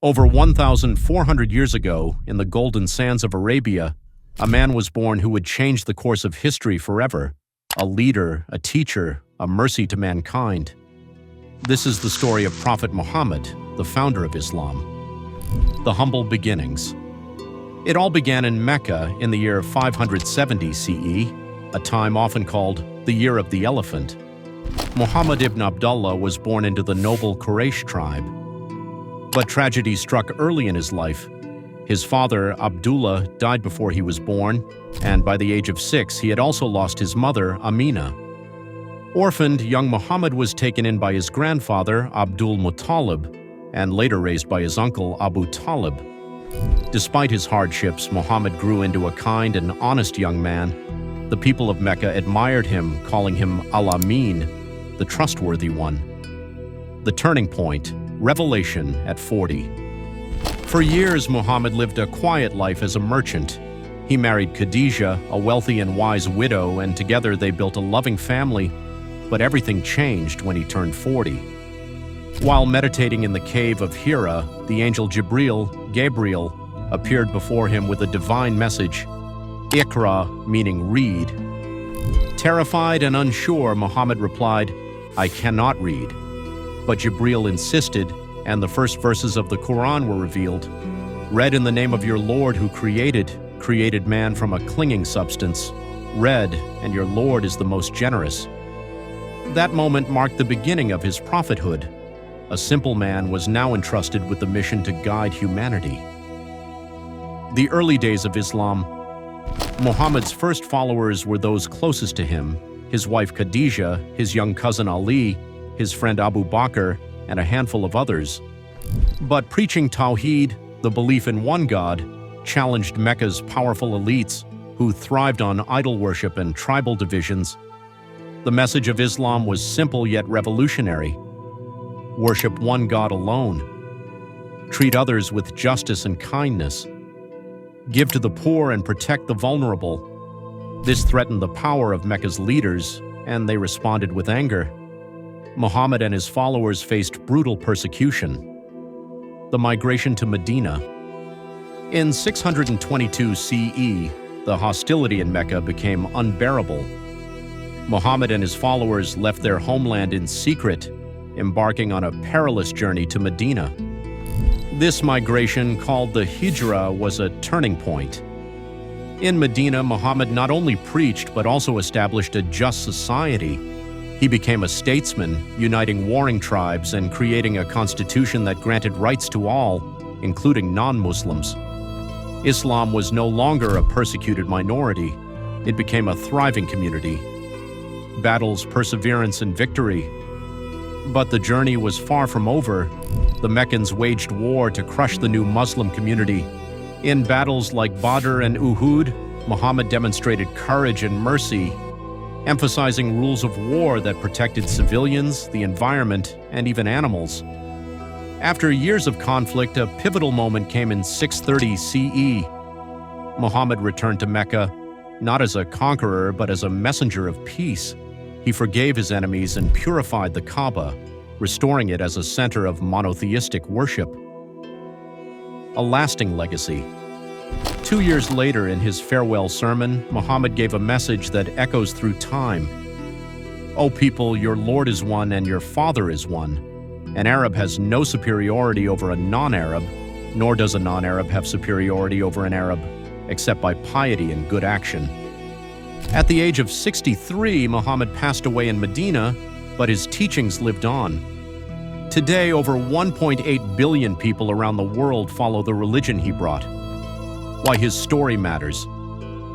Over 1,400 years ago, in the golden sands of Arabia, a man was born who would change the course of history forever. A leader, a teacher, a mercy to mankind. This is the story of Prophet Muhammad, the founder of Islam. The humble beginnings. It all began in Mecca in the year 570 CE, a time often called the Year of the Elephant. Muhammad ibn Abdullah was born into the noble Quraysh tribe. But tragedy struck early in his life. His father, Abdullah, died before he was born, and by the age of 6, he had also lost his mother, Amina. Orphaned, young Muhammad was taken in by his grandfather, Abdul Muttalib, and later raised by his uncle, Abu Talib. Despite his hardships, Muhammad grew into a kind and honest young man. The people of Mecca admired him, calling him Al-Amin, the trustworthy one. The turning point, revelation at 40. For years, Muhammad lived a quiet life as a merchant. He married Khadija, a wealthy and wise widow, and together they built a loving family. But everything changed when he turned 40. While meditating in the cave of Hira, the angel Gabriel, appeared before him with a divine message, Iqra, meaning read. Terrified and unsure, Muhammad replied, "I cannot read." But Jibril insisted, and the first verses of the Quran were revealed. Read in the name of your Lord who created man from a clinging substance. Read, and your Lord is the most generous. That moment marked the beginning of his prophethood. A simple man was now entrusted with the mission to guide humanity. The early days of Islam. Muhammad's first followers were those closest to him, his wife Khadija, his young cousin Ali, his friend Abu Bakr, and a handful of others. But preaching Tawheed, the belief in one God, challenged Mecca's powerful elites who thrived on idol worship and tribal divisions. The message of Islam was simple yet revolutionary. Worship one God alone. Treat others with justice and kindness. Give to the poor and protect the vulnerable. This threatened the power of Mecca's leaders, and they responded with anger. Muhammad and his followers faced brutal persecution. The migration to Medina. In 622 CE, the hostility in Mecca became unbearable. Muhammad and his followers left their homeland in secret, embarking on a perilous journey to Medina. This migration, called the Hijra, was a turning point. In Medina, Muhammad not only preached but also established a just society. He became a statesman, uniting warring tribes and creating a constitution that granted rights to all, including non-Muslims. Islam was no longer a persecuted minority. It became a thriving community. Battles, perseverance, and victory. But the journey was far from over. The Meccans waged war to crush the new Muslim community. In battles like Badr and Uhud, Muhammad demonstrated courage and mercy, emphasizing rules of war that protected civilians, the environment, and even animals. After years of conflict, a pivotal moment came in 630 CE. Muhammad returned to Mecca, not as a conqueror, but as a messenger of peace. He forgave his enemies and purified the Kaaba, restoring it as a center of monotheistic worship. A lasting legacy. 2 years later, in his farewell sermon, Muhammad gave a message that echoes through time. O people, your Lord is one and your Father is one. An Arab has no superiority over a non-Arab, nor does a non-Arab have superiority over an Arab, except by piety and good action. At the age of 63, Muhammad passed away in Medina, but his teachings lived on. Today, over 1.8 billion people around the world follow the religion he brought. Why his story matters.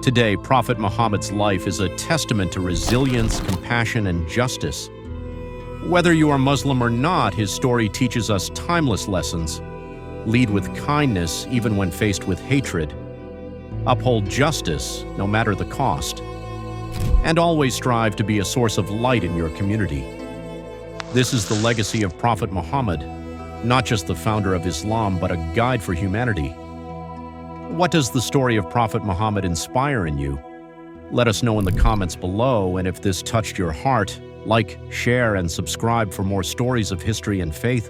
Today, Prophet Muhammad's life is a testament to resilience, compassion, and justice. Whether you are Muslim or not, his story teaches us timeless lessons. Lead with kindness even when faced with hatred. Uphold justice, no matter the cost. And always strive to be a source of light in your community. This is the legacy of Prophet Muhammad, not just the founder of Islam, but a guide for humanity. What does the story of Prophet Muhammad inspire in you? Let us know in the comments below, and if this touched your heart, like, share, and subscribe for more stories of history and faith.